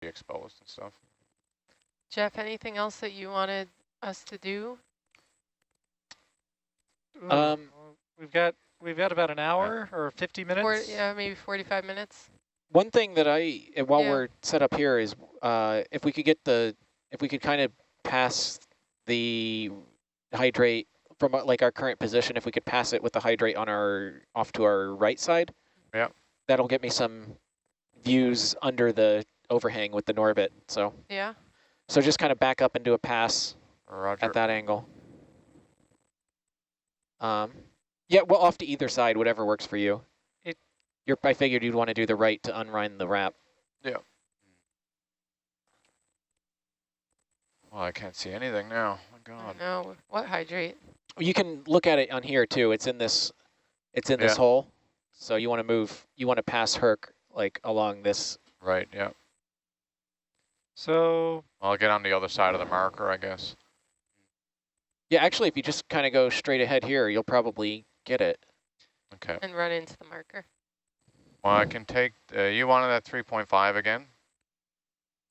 be exposed and stuff. Jeff, anything else that you wanted us to do? Ooh, we've got about an hour or 50 minutes. Yeah, maybe 45 minutes. One thing that while Yeah. we're set up here is if we could kind of pass the hydrate from like our current position, if we could pass it with the hydrate on off to our right side. Yeah. That'll get me some views under the overhang with the Norbit. So Yeah. So just kind of back up and do a pass Roger. at that angle. Yeah, well, off to either side, whatever works for you. I figured you'd want to do the right to unwind the wrap. Yeah. Well, I can't see anything now. Oh my God. No, what hydrate? You can look at it on here too. It's in this hole. So you want to pass Herc like along this. Right, yeah. So I'll get on the other side of the marker, I guess. Yeah, actually, if you just kind of go straight ahead here, you'll probably get it. Okay. And run into the marker. Well, I can take, you wanted that 3.5 again?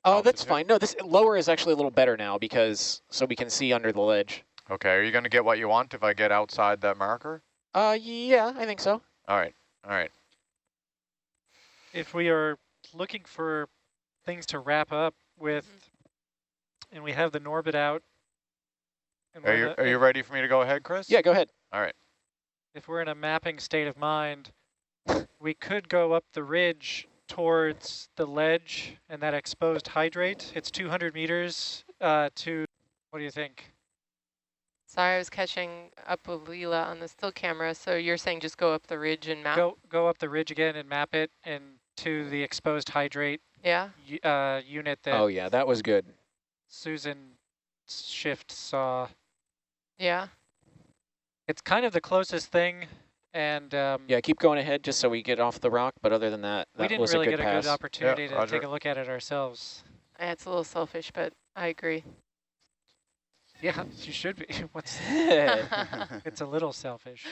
Oh, that's fine. No, this lower is actually a little better now because so we can see under the ledge. Okay, are you going to get what you want if I get outside that marker? Yeah, I think so. All right, all right. if we are looking for things to wrap up with, and we have the Norbit out. And Are you ready for me to go ahead, Chris? Yeah, go ahead. All right. If we're in a mapping state of mind, we could go up the ridge towards the ledge and that exposed hydrate. It's 200 meters to, what do you think? Sorry, I was catching up with Leela on the still camera. So you're saying just go up the ridge and map? Go up the ridge again and map it and to the exposed hydrate Yeah. Unit that. Oh yeah, that was good. Susan Shift saw. Yeah. It's kind of the closest thing, and yeah, keep going ahead just so we get off the rock. But other than that, we that didn't was really a good get pass. a good opportunity Yeah, to take a look at it ourselves. Yeah, it's a little selfish, but I agree. Yeah, you should be. What's Yeah. it's a little selfish.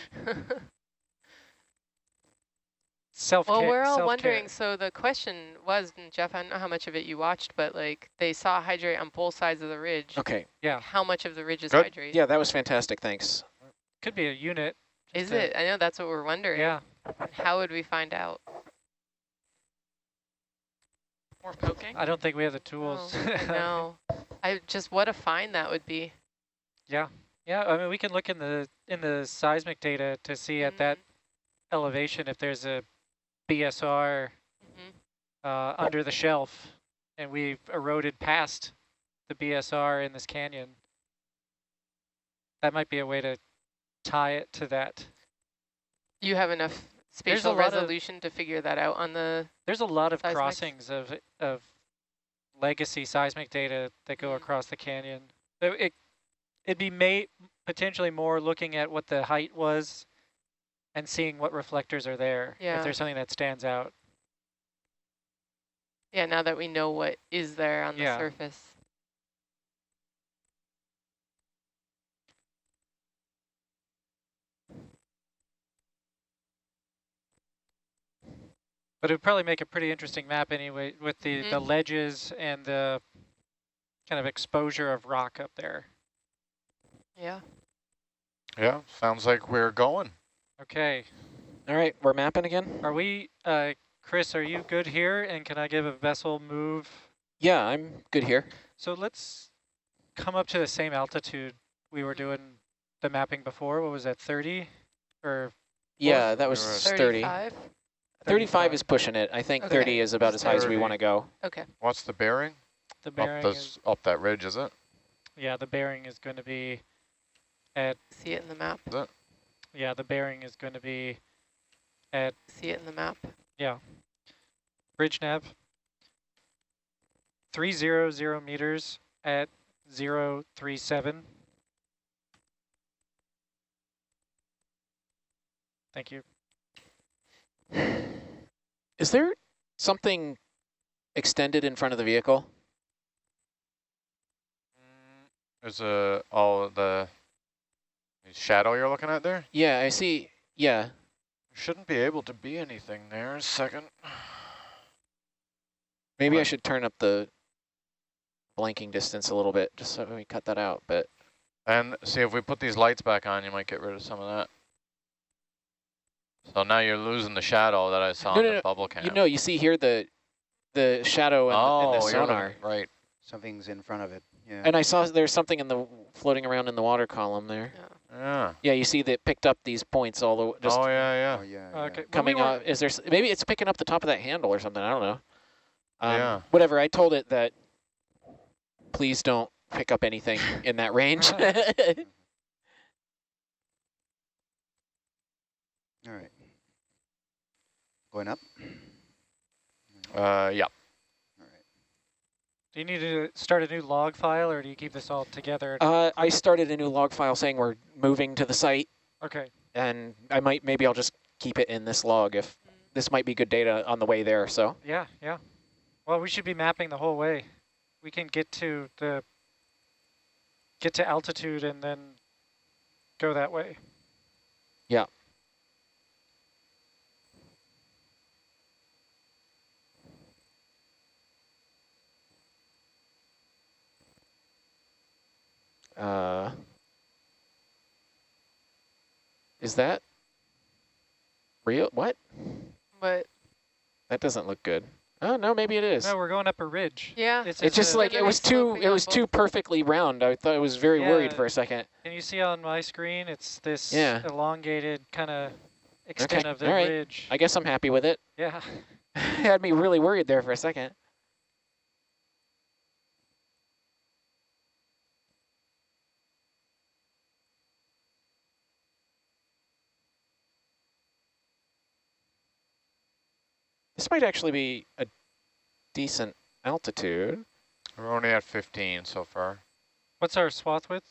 Well, we're all wondering, so the question was, and Jeff, I don't know how much of it you watched, but like they saw hydrate on both sides of the ridge. Okay. Yeah. How much of the ridge is Good. hydrate? Yeah, that was fantastic. Thanks. Could be a unit. Is it? I know that's what we're wondering. Yeah. How would we find out? More poking? I don't think we have the tools. Oh, I know. What a find that would be. Yeah. Yeah, I mean, we can look in the seismic data to see at that elevation if there's a BSR under the shelf, and we've eroded past the BSR in this canyon. That might be a way to tie it to that. You have enough spatial resolution to figure that out on the There's a lot of seismics? crossings of legacy seismic data that go across the canyon. So it'd be potentially more looking at what the height was and seeing what reflectors are there, if there's something that stands out. Yeah, now that we know what is there on the surface. But it would probably make a pretty interesting map anyway, with the ledges and the kind of exposure of rock up there. Yeah. Yeah, sounds like we're going. Okay. All right, we're mapping again. Are we, Chris, are you good here? And can I give a vessel move? Yeah, I'm good here. So let's come up to the same altitude we were doing the mapping before. What was that, 30? Or yeah, that was 30. 35? 35 is pushing it. I think 30 is about as high as we want to go. Okay. What's the bearing? The bearing up that ridge, is it? Yeah, the bearing is going to be at... See it in the map. Is it? Yeah, the bearing is going to be at... See it in the map. Yeah. Bridge nav. 300 meters at 037. Thank you. Is there something extended in front of the vehicle? There's the shadow you're looking at there? Yeah, I see. Yeah. Shouldn't be able to be anything there. A second. Maybe I should turn up the blanking distance a little bit, just so we cut that out. But And see, if we put these lights back on, you might get rid of some of that. So now you're losing the shadow that I saw in the bubble cam. You see here the shadow and the sonar. Right. Something's in front of it. Yeah. And I saw there's something floating around in the water column there. Yeah. Yeah, you see that picked up these points all the just Oh, yeah. Okay. coming out. Is there maybe it's picking up the top of that handle or something? I don't know. Yeah. Whatever. I told it that please don't pick up anything in that range. All right. Going up? Yeah. All right. Do you need to start a new log file, or do you keep this all together? I started a new log file saying we're moving to the site, Okay. and maybe I'll just keep it in this log if this might be good data on the way there. So Yeah. Well, we should be mapping the whole way. We can get to altitude and then go that way. yeah. Is that real? What? But That doesn't look good. Oh no, maybe it is. No, we're going up a ridge. yeah. It's just like it was too perfectly round. I thought I was very worried for a second. Can you see on my screen? It's this elongated kind of extent of the ridge. I guess I'm happy with it. Yeah. It had me really worried there for a second. This might actually be a decent altitude. We're only at 15 so far. What's our swath width?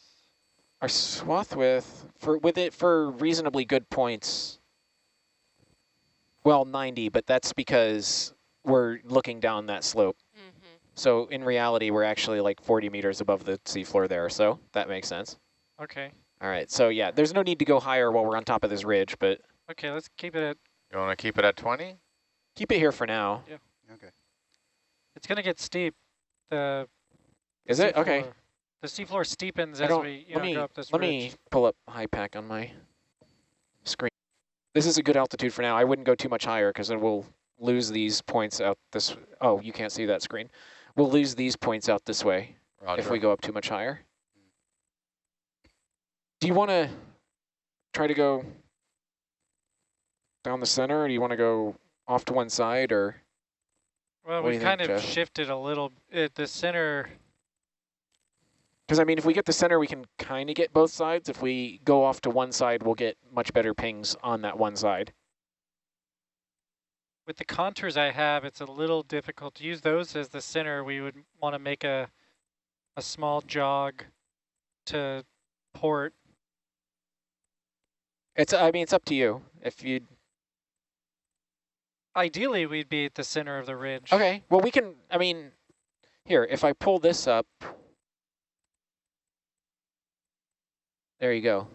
Our swath width for reasonably good points. Well, 90, but that's because we're looking down that slope. So in reality, we're actually like 40 meters above the seafloor there. So that makes sense. Okay. All right. So yeah, there's no need to go higher while we're on top of this ridge, but Okay, let's keep it at... You want to keep it at 20? keep it here for now. Yeah. Okay. It's going to get steep. Is it? Okay. The seafloor steepens as we go up this ridge. Let me pull up high pack on my screen. This is a good altitude for now. I wouldn't go too much higher because then we'll lose these points out this. Oh, you can't see that screen. We'll lose these points out this way if we go up too much higher. Do you want to try to go down the center, or do you want to go off to one side, or? Well, we kind of shifted a little at the center. Because, I mean, if we get the center, we can kind of get both sides. If we go off to one side, we'll get much better pings on that one side. With the contours I have, it's a little difficult to use those as the center. We would want to make a small jog to port. I mean, it's up to you. If you. Ideally, we'd be at the center of the ridge. Okay. Well, we can. I mean, here. If I pull this up, there you go.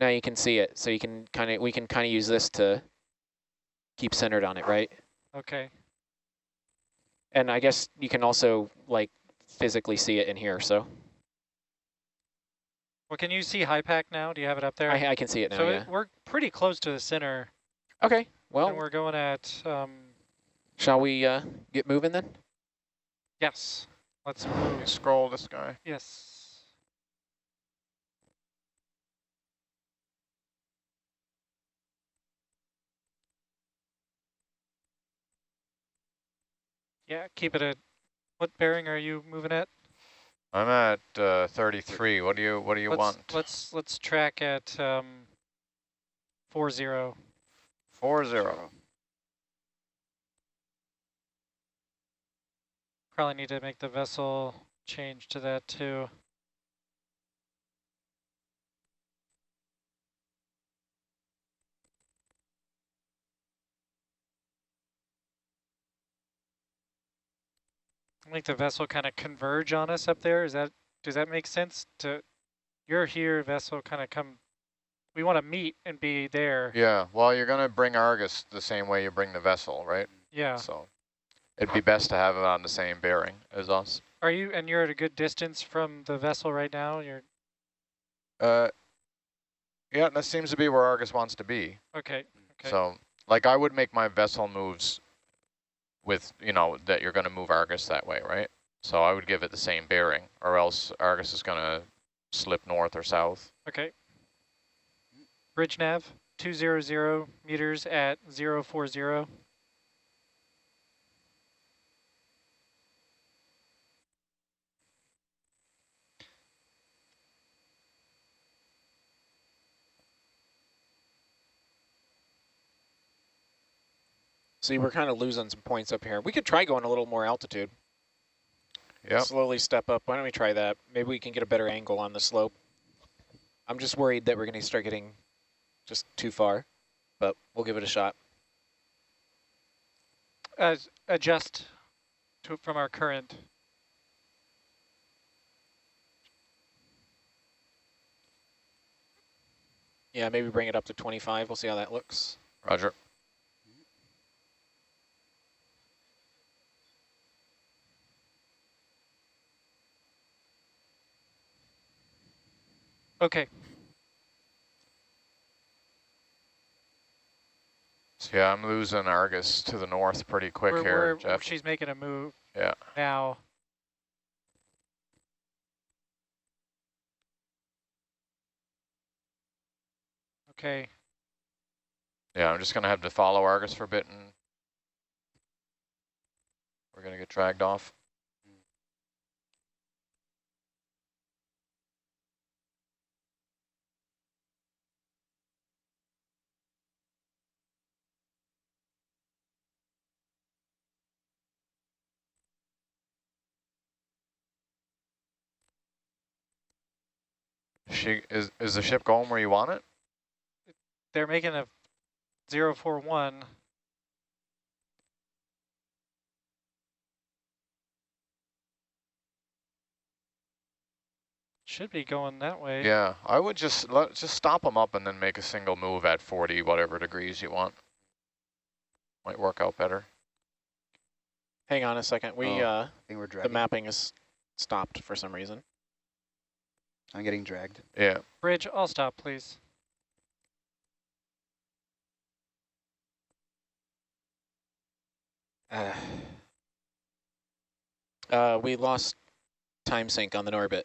Now you can see it. So you can we can kind of use this to keep centered on it, right? Okay. And I guess you can also like physically see it in here. So. Well, can you see high pack now? Do you have it up there? I can see it now. So yeah. we're pretty close to the center. Okay. Well, and we're going at. Shall we get moving then? Yes. Let's move. Scroll this guy. Yes. Yeah, keep it at. What bearing are you moving at? I'm at 33. What do you want? Let's track at 40. 40. Probably need to make the vessel change to that too. Make the vessel kind of converge on us up there. Does that make sense? You're here, vessel kind of come. We want to meet and be there. Yeah. Well, you're gonna bring Argus the same way you bring the vessel, right? Yeah. So it'd be best to have it on the same bearing as us. Are you, and you're at a good distance from the vessel right now? You're Yeah, that seems to be where Argus wants to be. okay. Okay. So, like, I would make my vessel moves with, you know, that you're going to move Argus that way, right? So I would give it the same bearing, or else Argus is going to slip north or south. Okay. Bridge nav, 200 meters at 040. See, we're kind of losing some points up here. We could try going a little more altitude. Yeah. Slowly step up. Why don't we try that? Maybe we can get a better angle on the slope. I'm just worried that we're going to start getting just too far, but we'll give it a shot. Adjust from our current. Yeah, maybe bring it up to 25. We'll see how that looks. Roger. Okay. So yeah, I'm losing Argus to the north pretty quick here, Jeff. She's making a move. Yeah. Now. Okay. Yeah, I'm just going to have to follow Argus for a bit, and we're going to get dragged off. Is the ship going where you want it? They're making a 041. Should be going that way. Yeah, I would just stop them up and then make a single move at 40 whatever degrees you want. Might work out better. Hang on a second. I think we're dragging. The mapping is stopped for some reason. I'm getting dragged. Yeah. Bridge, I'll stop, please. We lost time sync on the Norbit,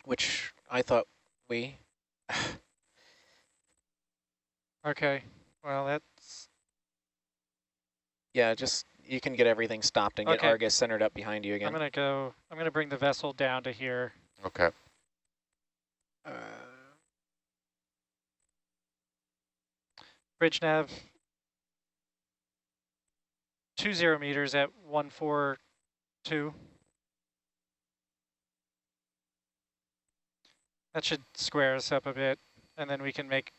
which I thought we... Okay, well that's... Yeah, just, you can get everything stopped and get Argus centered up behind you again. I'm gonna bring the vessel down to here. Okay. Bridge nav, 20 meters at 142. That should square us up a bit, and then we can make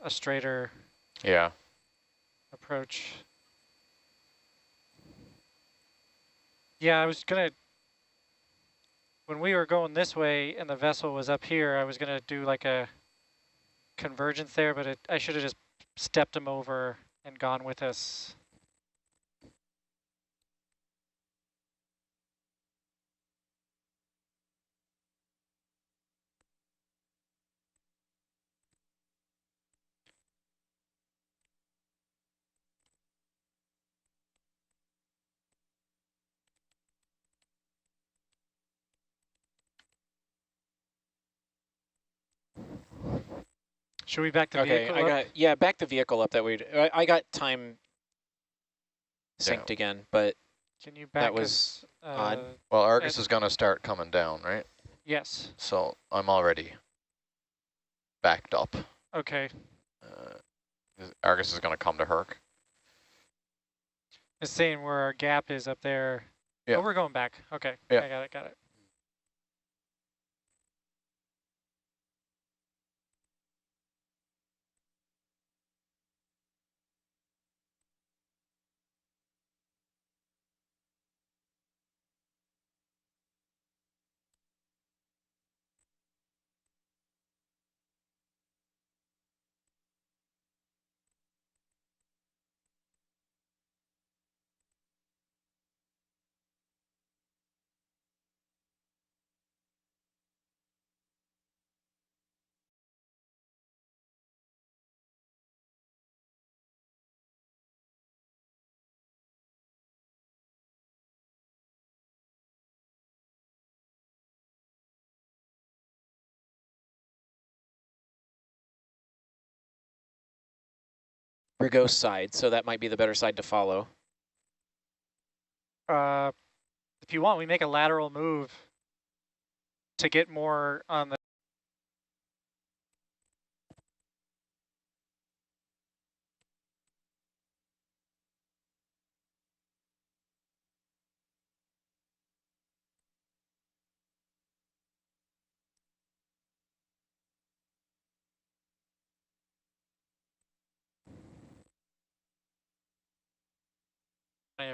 a straighter approach. Yeah, I was gonna, when we were going this way and the vessel was up here, I was gonna do like a convergence there, but I should have just stepped him over and gone with us. Should we back the vehicle up? Back the vehicle up that way. I got time synced again, but can you back that was odd. Well, Argus is going to start coming down, right? Yes. So I'm already backed up. Okay. Argus is going to come to Herc. It's saying where our gap is up there. Yeah. Oh, we're going back. Okay. Yeah. I got it. Brigos side, so that might be the better side to follow. If you want, we make a lateral move to get more on the.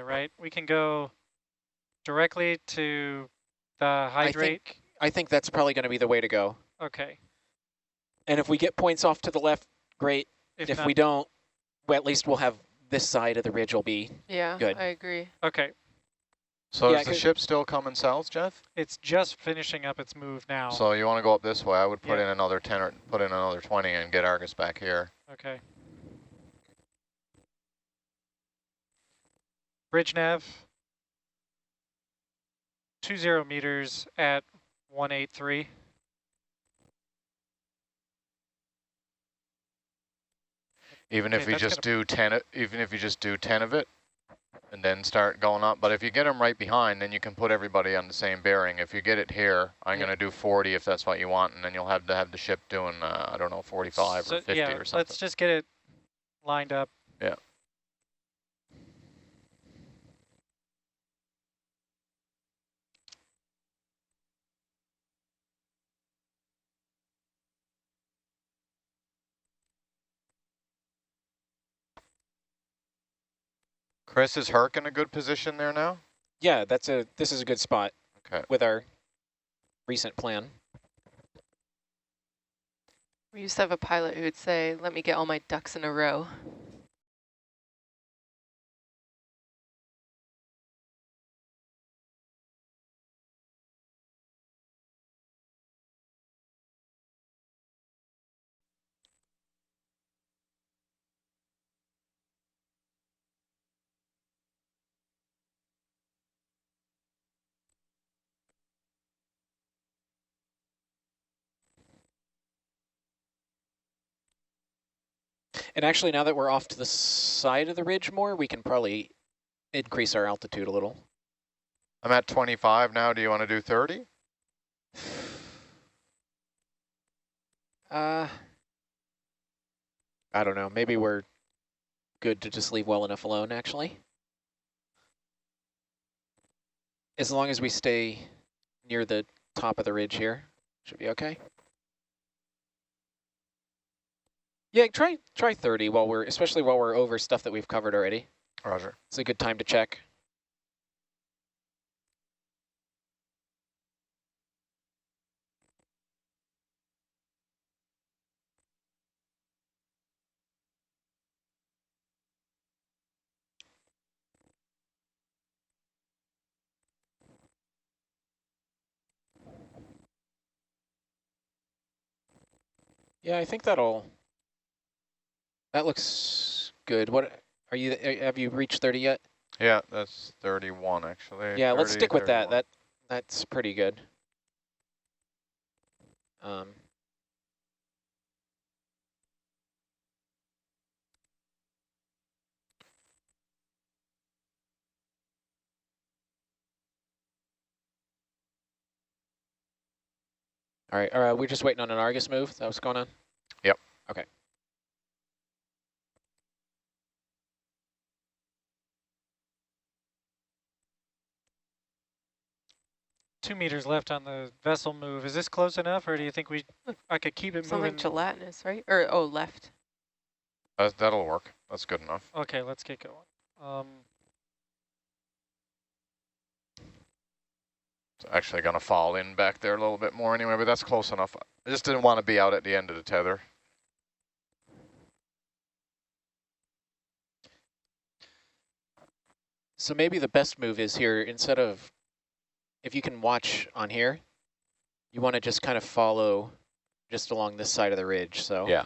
Right, we can go directly to the hydrate. I think that's probably going to be the way to go. Okay. And if we get points off to the left, great. If we don't, well, at least we'll have this side of the ridge will be good. I agree. Okay. So is the ship still coming south, Jeff? It's just finishing up its move now. So you want to go up this way? I would put in another 10 or put in another 20 and get Argus back here. Okay. Bridge nav. 20 meters at 183. Even if you just do 10, even if you just do 10 of it, and then start going up. But if you get them right behind, then you can put everybody on the same bearing. If you get it here, I'm going to do 40 if that's what you want, and then you'll have to have the ship doing, I don't know, 45 or 50 or something. Let's just get it lined up. Yeah. Chris, is Herc in a good position there now? Yeah, this is a good spot. Okay. With our recent plan. We used to have a pilot who would say, "Let me get all my ducks in a row." And actually, now that we're off to the side of the ridge more, we can probably increase our altitude a little. I'm at 25 now. Do you want to do 30? I don't know. Maybe we're good to just leave well enough alone, actually. As long as we stay near the top of the ridge here, should be okay. Yeah, try 30 especially while we're over stuff that we've covered already. Roger. It's a good time to check. Yeah, I think that looks good. What have you reached 30 yet? Yeah, that's 31 actually. Yeah, 30, let's stick with 31. that. That's pretty good. All right, we're just waiting on an Argus move. Is that what's going on? Yep. Okay. $2 meters left on the vessel move. Is this close enough, or do you think I could keep it moving? Sounds like gelatinous, right? Or left. That'll work. That's good enough. Okay, let's get going. It's actually going to fall in back there a little bit more anyway, but that's close enough. I just didn't want to be out at the end of the tether. So maybe the best move is here, instead of, if you can watch on here, you want to just kind of follow just along this side of the ridge. So yeah.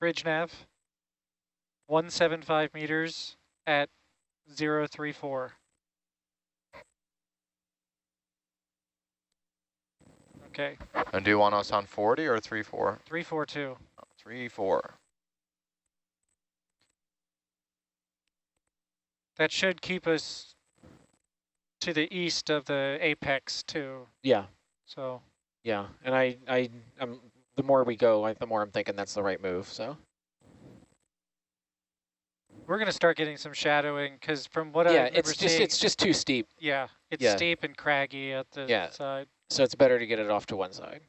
Bridge nav, 175 meters at 034. Okay. And do you want us on 40 or 34? 342. 34. that should keep us to the east of the apex too. Yeah. So. Yeah, and I'm the more we go, the more I'm thinking that's the right move. So. We're going to start getting some shadowing because from what yeah, I remember it's just too steep. Yeah, it's Yeah. steep and craggy at the side. So it's better to get it off to one side.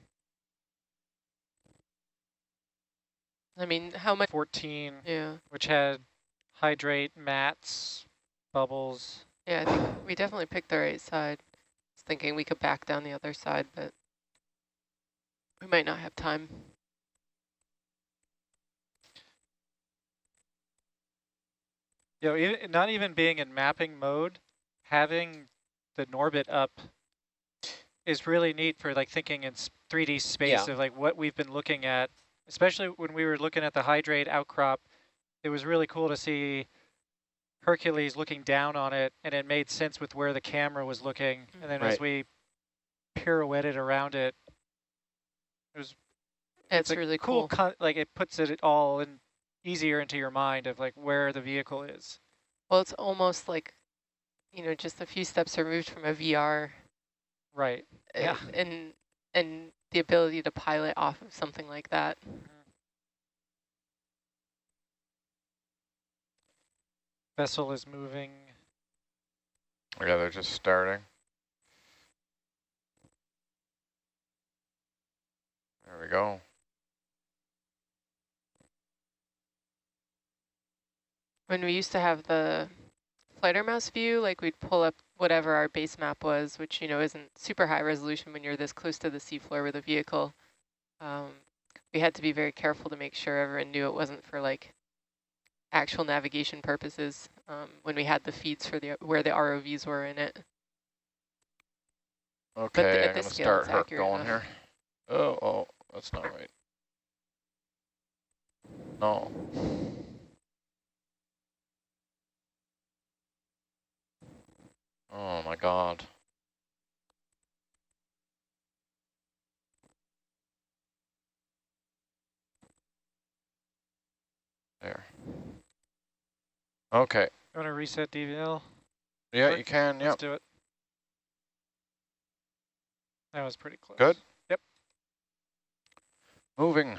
I mean, how much? 14, yeah, which had hydrate, mats, bubbles. Yeah, I think we definitely picked the right side. I was thinking we could back down the other side, but we might not have time. You know, not even being in mapping mode, having the Norbit up is really neat for like thinking in 3D space of like what we've been looking at, especially when we were looking at the hydrate outcrop. It was really cool to see Hercules looking down on it, and it made sense with where the camera was looking. And then as we pirouetted around it, it's really cool. Like it puts it all in easier into your mind of like where the vehicle is. Well, it's almost like, you know, just a few steps removed from a VR. Right. Yeah. And the ability to pilot off of something like that. Vessel is moving. Yeah, they're just starting. There we go. When we used to have the flighter mouse view, like we'd pull up whatever our base map was, which, you know, isn't super high resolution when you're this close to the seafloor with a vehicle. We had to be very careful to make sure everyone knew it wasn't for like actual navigation purposes when we had the feeds for where the ROVs were in it. Okay, I'm going to start Herc going here. Oh, that's not right. No. Oh my God. There. Okay. You want to reset DVL? Yeah, you can, Let's do it. That was pretty close. Good? Yep. Moving.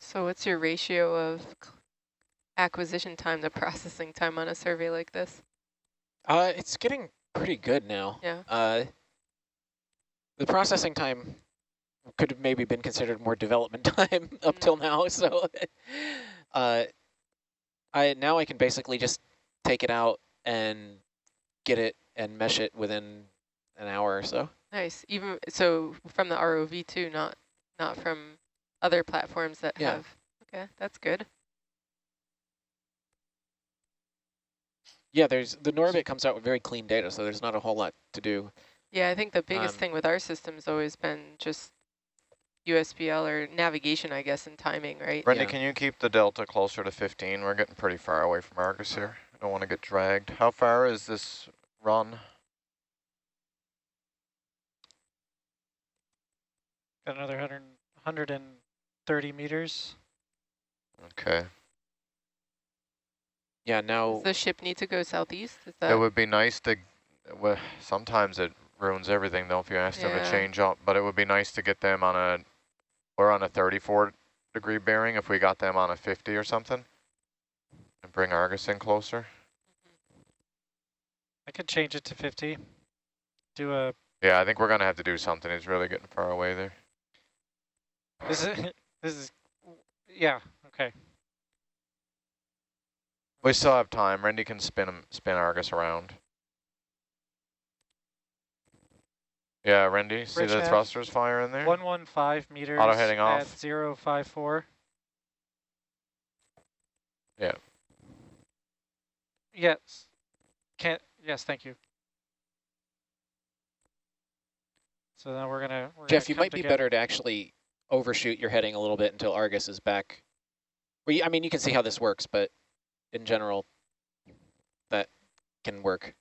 So what's your ratio of acquisition time to processing time on a survey like this? It's getting pretty good now. Yeah. The processing time could have maybe been considered more development time up till now. So now I can basically just take it out and get it and mesh it within an hour or so. Nice. Even so, from the ROV too, not from other platforms that have. Okay, that's good. Yeah, the Norbit comes out with very clean data, so there's not a whole lot to do. Yeah, I think the biggest thing with our system has always been just USBL or navigation, I guess, and timing, right? Brendan, can you keep the delta closer to 15? We're getting pretty far away from Argus here. I don't want to get dragged. How far is this run? Got another 130 meters. Okay. Yeah, now... Does the ship need to go southeast? Is that... It would be nice to... Well, sometimes it ruins everything, though, if you ask them to change up. But it would be nice to get them on a... We're on a 34-degree bearing if we got them on a 50 or something. And bring Argus in closer. I could change it to 50. Do a... Yeah, I think we're going to have to do something. It's really getting far away there. This is... Yeah, okay. We still have time. Randy can spin Argus around. Yeah, Randy, see the thrusters fire in there? 115 meters auto heading off. At 054. Yeah. Yes. Yes, thank you. So then we're gonna Jeff, you might be better to actually overshoot your heading a little bit until Argus is back. Well, I mean, you can see how this works, but in general, that can work.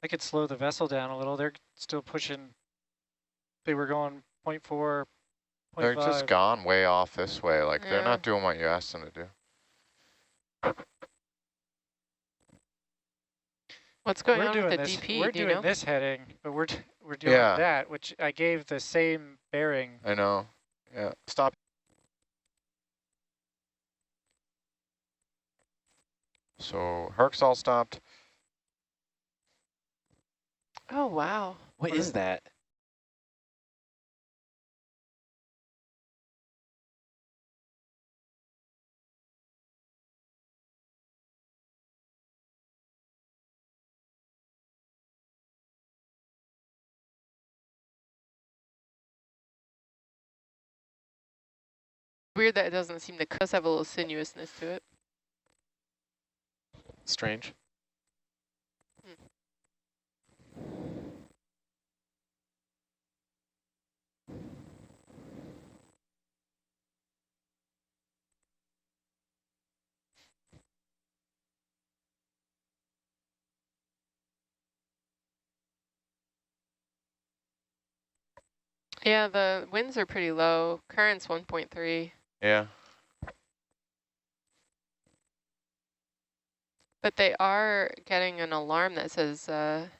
I could slow the vessel down a little. They're still pushing. They were going 0.4, 0.5. They're just gone way off this way. Like, they're not doing what you asked them to do. What's going on with the DP? We're doing this heading, but we're doing that, which I gave the same bearing. I know. Yeah. Stop. So Herc's all stopped. Oh, wow. What is that? Weird that it doesn't seem to have a little sinuousness to it. Strange. Yeah, the winds are pretty low. Current's 1.3. Yeah. But they are getting an alarm that says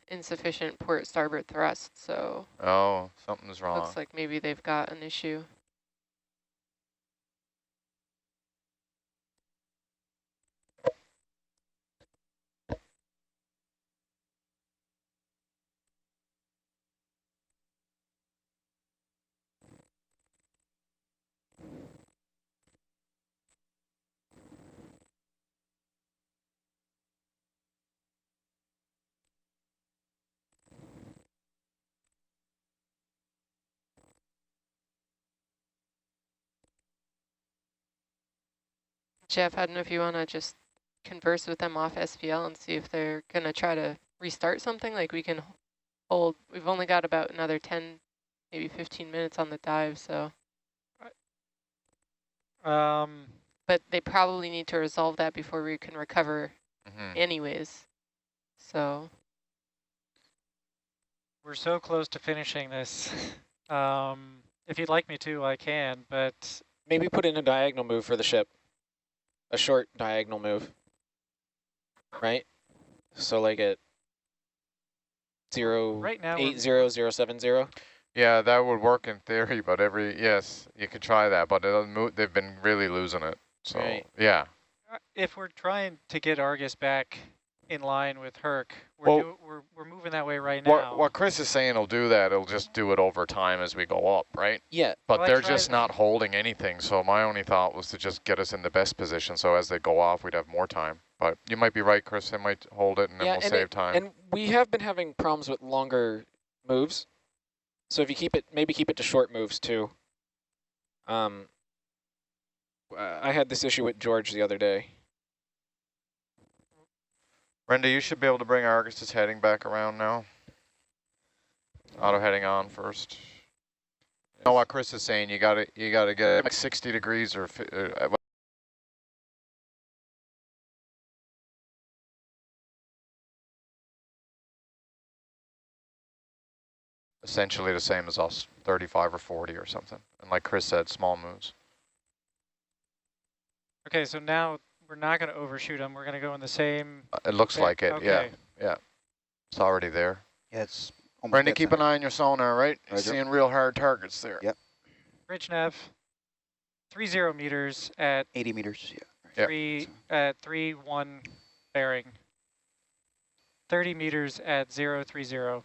insufficient port starboard thrust, so... Oh, something's wrong. Looks like maybe they've got an issue. Jeff, I don't know if you want to just converse with them off SPL and see if they're going to try to restart something. Like we can hold, we've only got about another 10, maybe 15 minutes on the dive, so. But they probably need to resolve that before we can recover anyways, so. We're so close to finishing this. If you'd like me to, I can, but. Maybe put in a diagonal move for the ship. A short diagonal move, right? So like at 0.80070. Yeah, that would work in theory, but yes, you could try that, but they've been really losing it. So yeah. If we're trying to get Argus back in line with Herc. Well, We're moving that way right now. What Chris is saying will do that. It'll just do it over time as we go up, right? Yeah. But Well, they're just not holding anything. So my only thought was to just get us in the best position. So as they go off, we'd have more time. But you might be right, Chris. They might hold it and then we'll save time. And we have been having problems with longer moves. So if you keep it, maybe keep it to short moves too. I had this issue with George the other day. Brenda, you should be able to bring Argus's heading back around now. Auto heading on first. You know what Chris is saying? You gotta get like 60 degrees or essentially the same as us, 35 or 40 or something. And like Chris said, small moves. Okay, so now we're not going to overshoot them. We're going to go in the same. It looks like it. Okay. Yeah. It's already there. Yeah, it's almost Brenda, dead keep center. an eye on your sonar, right? You're Roger. seeing real hard targets there. Yep. Bridge nav, 30 meters at 80 meters, Yep. 3-1 bearing. 30 meters at 030.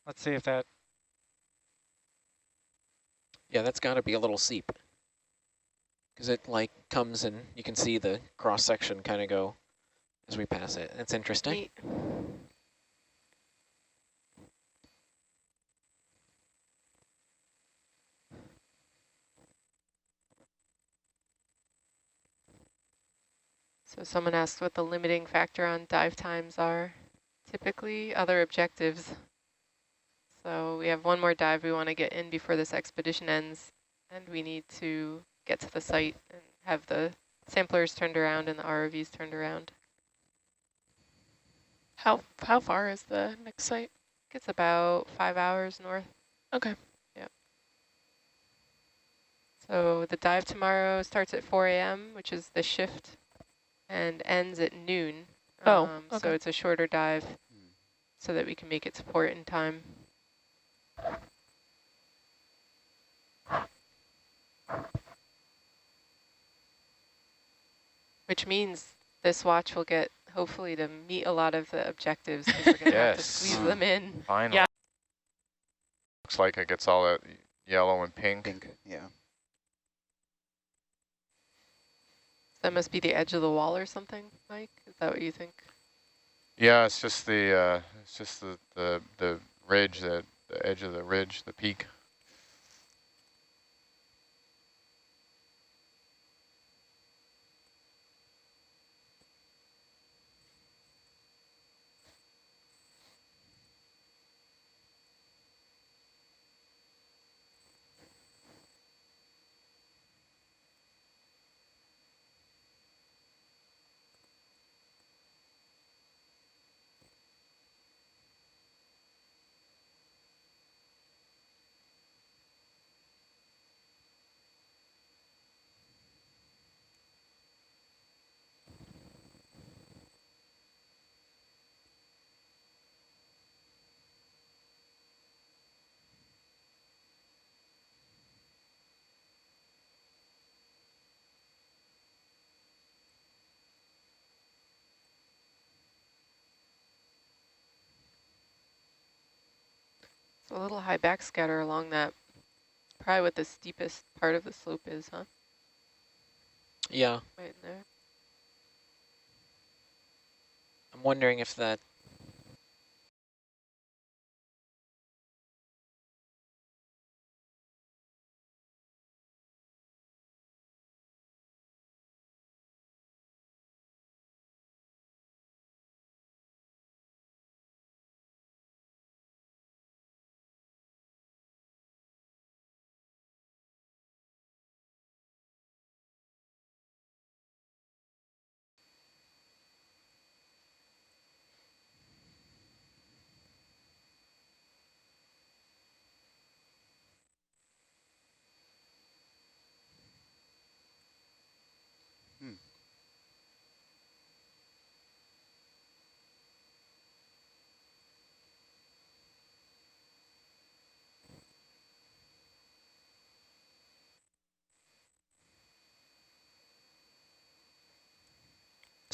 Let's see if that. Yeah, that's got to be a little steep. Because it like comes and you can see the cross section kind of go as we pass it. That's interesting. Neat. So someone asked what the limiting factor on dive times are. Typically other objectives. So we have one more dive we want to get in before this expedition ends, and we need to get to the site and have the samplers turned around and the ROVs turned around. How far is the next site? It's about 5 hours north. Okay. Yep. So the dive tomorrow starts at 4 a.m., which is the shift, and ends at noon. Oh, okay. So it's a shorter dive so that we can make it to port in time. Which means this watch will get, hopefully, to meet a lot of the objectives, because we're going to have to squeeze them in. Finally. Yeah. Looks like it gets all that yellow and pink. Pink, yeah. That must be the edge of the wall or something, Mike? Is that what you think? Yeah, it's just the ridge, the edge of the ridge, the peak. It's a little high backscatter along that, probably what the steepest part of the slope is, huh? Yeah. Right in there. I'm wondering if that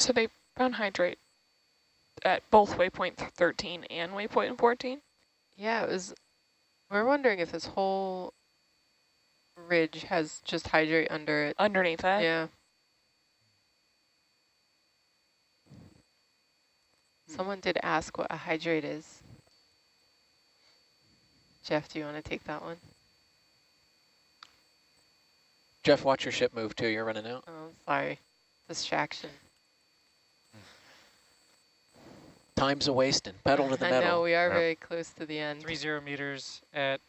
So they found hydrate at both waypoint 13 and waypoint 14? Yeah, it was, we're wondering if this whole ridge has just hydrate under it. Underneath that? Yeah. Someone did ask what a hydrate is. Jeff, do you want to take that one? Jeff, watch your ship move too. You're running out. Oh, sorry. Distraction. Time's a wasting. Pedal to the metal. I know, we are Yep. very close to the end. 30 meters at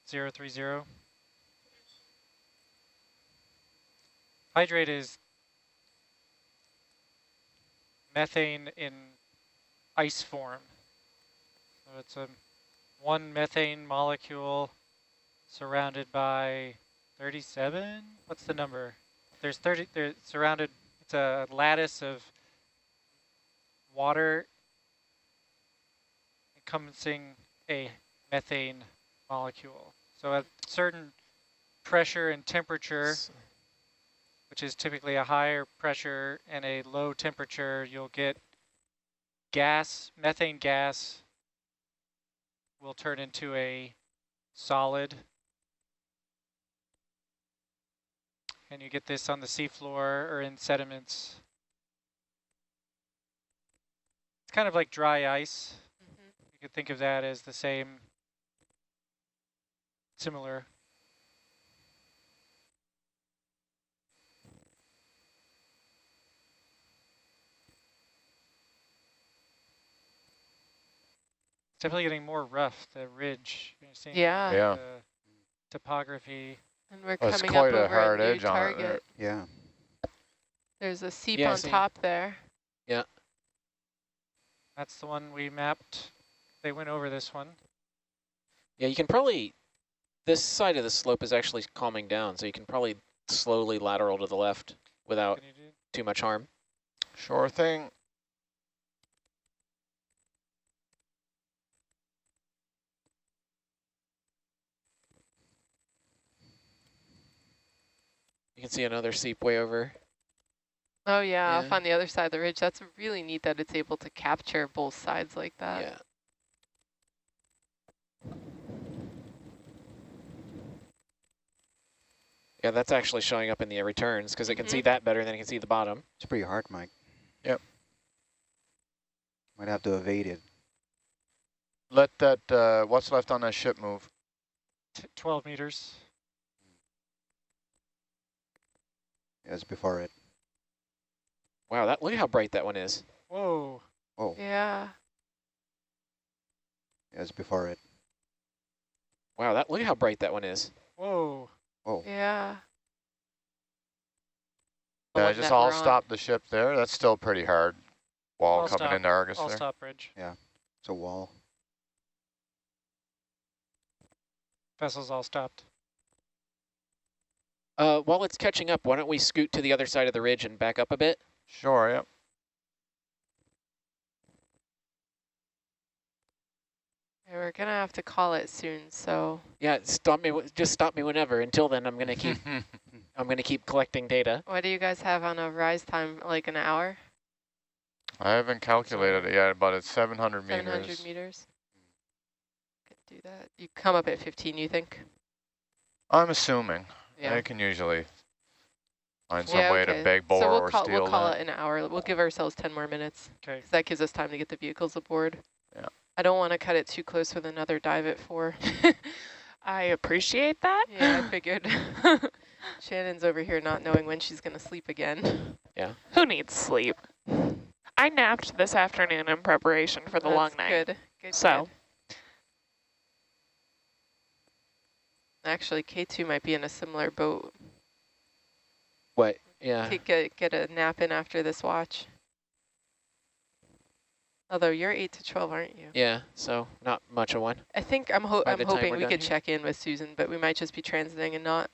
030. Hydrate is methane in ice form. So it's one methane molecule surrounded by 37. What's the number? There's 30. They're surrounded. It's a lattice of water encompassing a methane molecule. So at certain pressure and temperature, which is typically a higher pressure and a low temperature, you'll get gas, methane gas will turn into a solid. And you get this on the seafloor or in sediments. It's kind of like dry ice. You could think of that as the same, similar. It's definitely getting more rough, the ridge. You're seeing Yeah. Yeah. the topography. And we're Well, it's coming up quite a over hard a new edge on it there. target. Yeah. There's a seep Yeah, on see. top there. Yeah. That's the one we mapped. They went over this one. Yeah, you can probably, this side of the slope is actually calming down, so you can probably slowly lateral to the left without Can you do? too much harm. Sure thing. You can see another seep way over. Oh yeah, off Yeah. on the other side of the ridge. That's really neat that it's able to capture both sides like that. Yeah. Yeah, that's actually showing up in the returns because it can see that better than it can see the bottom. It's pretty hard, Mike. Yep. Might have to evade it. Let that, what's left on that ship move. 12 meters. As before it. Wow, that look at how bright that one is. Whoa. Oh, Yeah. as before it. Wow, that look at how bright that one is. Whoa. Oh, Yeah. The Yeah, one just that all we're on. stop the ship there. That's still pretty hard. Wall I'll coming stop. into Argus All there. stop bridge. it's a wall. Vessels all stopped. While it's catching up, why don't we scoot to the other side of the ridge and back up a bit? Sure, yep. Yeah, we're gonna have to call it soon, so Yeah, stop me. Just stop me whenever. Until then, I'm gonna keep. I'm gonna keep collecting data. what do you guys have on a rise time, like an hour? I haven't calculated it yet, but it's 700 700 meters. meters? Could do that. You come up at 15, you think? I'm assuming. Yeah. They can usually find some Yeah, way okay. to beg, bore, So or steal we'll call that. it an hour. We'll give ourselves 10 more minutes. Okay. Because that gives us time to get the vehicles aboard. Yeah. I don't want to cut it too close with another dive at 4. I appreciate that. Yeah, I figured. Shannon's over here not knowing when she's going to sleep again. Yeah. Who needs sleep? I napped this afternoon in preparation for the long That's night. Good. Good. So. Good. Actually, K2 might be in a similar boat. What? Yeah. Get a nap in after this watch. Although you're 8 to 12, aren't you? Yeah. So not much of one. I think I'm By the time hoping we're we done could here. check in with Susan, but we might just be transiting and not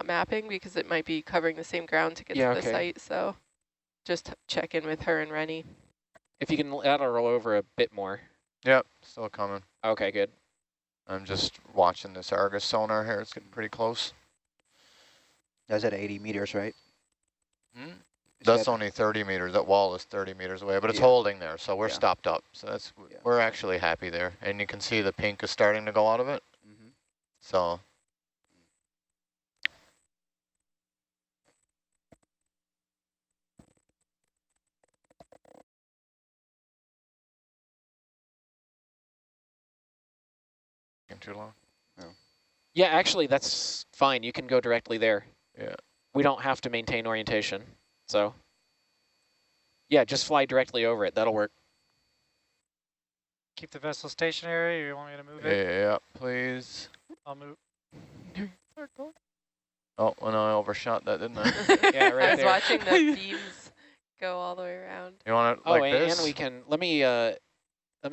mapping because it might be covering the same ground to get Yeah, to the okay. site. So just check in with her and Rennie. If you can lateral over a bit more. Yep, still coming. Okay, good. I'm just watching this Argus sonar here. It's getting pretty close. That's at 80 meters, right? Hmm? That's that, only 30 meters. That wall is 30 meters away, but it's Yeah. holding there, so we're Yeah. stopped up. So that's Yeah. we're actually happy there, and you can see the pink is starting to go out of it. Mhm. So too long. Yeah, actually, that's fine. You can go directly there. Yeah. We don't have to maintain orientation. So, yeah, just fly directly over it. That'll work. Keep the vessel stationary, or you want me to move it? Yeah, please. I'll move. Oh, well, no, I overshot that, didn't I? Yeah, right I was there. watching the beams go all the way around. You want it Oh, like and this? we can, let me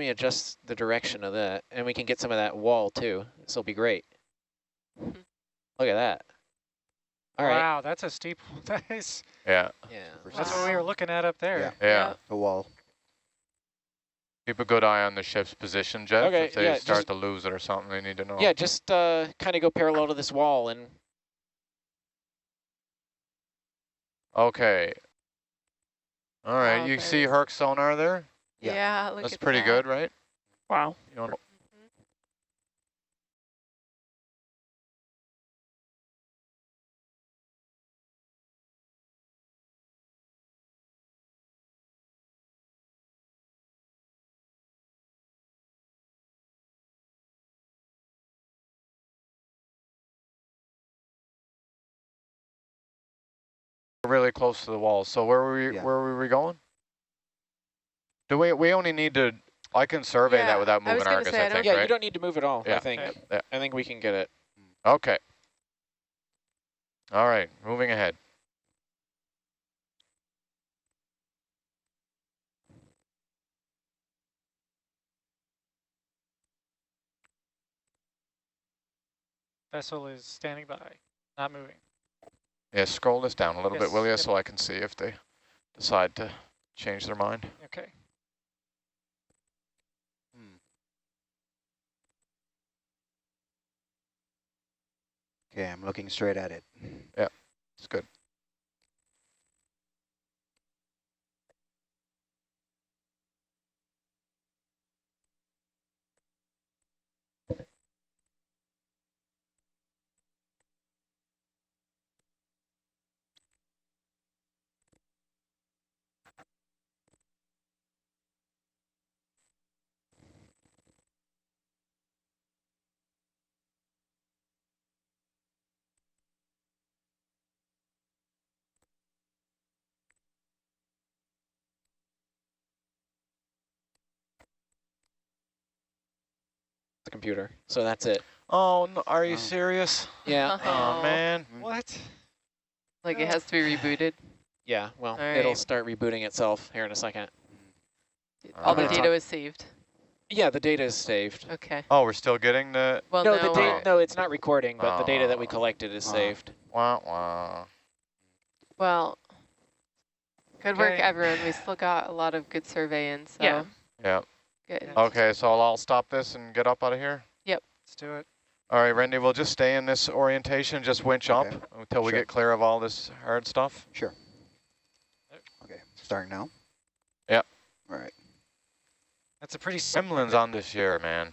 adjust the direction of that, and we can get some of that wall too. This will be great. Look at that. All right. Wow, that's a steep one. That is, Yeah. Yeah. that's what we were looking at up there. Yeah. The wall. Keep a good eye on the ship's position, Jeff. Okay, If they yeah, start just- to lose it or something, they need to know. Yeah, just kind of go parallel to this wall and Okay. All right, Wow, you that see is- Herc sonar there? Yeah. Yeah, look That's at pretty that. good, right? Wow. You want really close to the wall. So where were we going? Do we only need to? I can survey Yeah, that without I was moving gonna Argus, say, I I don't- think, yeah, right? you don't need to move at all. Yeah. I think. Yeah. I think we can get it. Okay. All right, moving ahead. Vessel is standing by, not moving. Yeah, scroll this down a little bit, Yes, will you, yep. so I can see if they decide to change their mind. Okay. Okay, I'm looking straight at it. Yeah, it's good. The computer. So that's it. Oh, no, are you Oh. serious? Yeah. Oh, man. What? Like it has to be rebooted. Yeah. Well, All it'll right. start rebooting itself here in a second. All the Uh, data was saved. Yeah, the data is saved. Okay. Oh, we're still getting the Well, No, now the data. we're- No, it's not recording, but the data that we Oh. collected is Oh. saved. wah wah. Well, good work, Okay. everyone. We still got a lot of good surveying, so Yeah. Yeah. good. Okay, so I'll stop this and get up out of here. Let's do it. All right, Randy, we'll just stay in this orientation, just winch Okay. up until we Sure. get clear of all this hard stuff. Sure. Okay, starting now? Yep. All right. That's a pretty Gremlins on this year, man.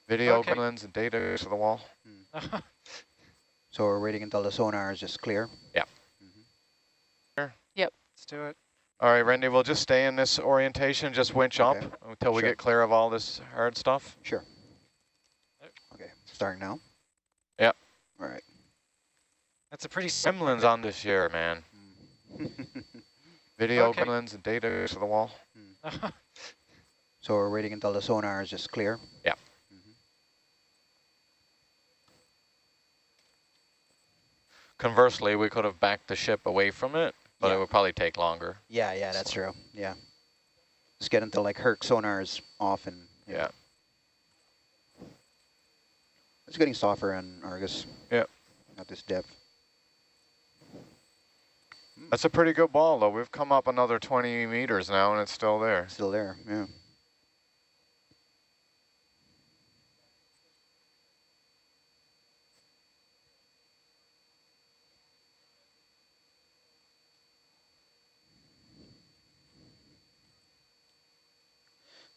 Video Okay. gremlins and data to the wall. So we're waiting until the sonar is just clear? Yeah. Let's do it. All right, Randy, we'll just stay in this orientation, just winch Okay. up until we Sure. get clear of all this hard stuff. Sure. Okay, starting now? Yep. All right. That's a pretty Gremlins on this year, man. Video Okay. gremlins and data to the wall. So we're waiting until the sonar is just clear? Yeah. Conversely, we could have backed the ship away from it, but Yeah. it would probably take longer. Yeah, that's true. Yeah. Just get until like Herc sonar is off and Yeah. It's getting softer on Argus. Yeah. At this depth. That's a pretty good ball, though. We've come up another 20 meters now, and it's still there. Still there, yeah.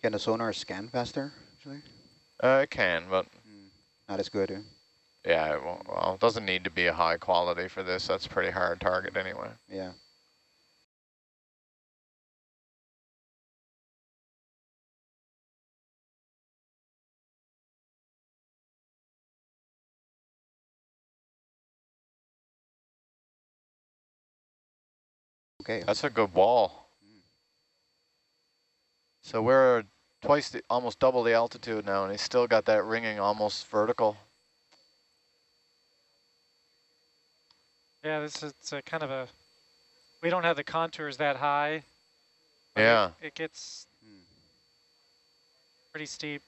Can the sonar scan faster, actually? It can, but Not as good. yeah, it won't, well, it doesn't need to be a high quality for this. That's a pretty hard target anyway. Yeah. Okay. That's a good wall. So we're twice the, almost double the altitude now, and he's still got that ringing almost vertical. Yeah, this is a kind of a, we don't have the contours that high. Yeah. It gets pretty steep.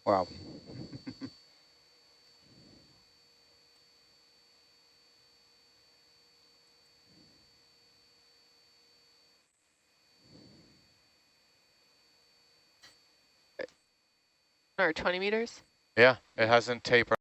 Wow. Or 20 meters? Yeah, it hasn't tapered.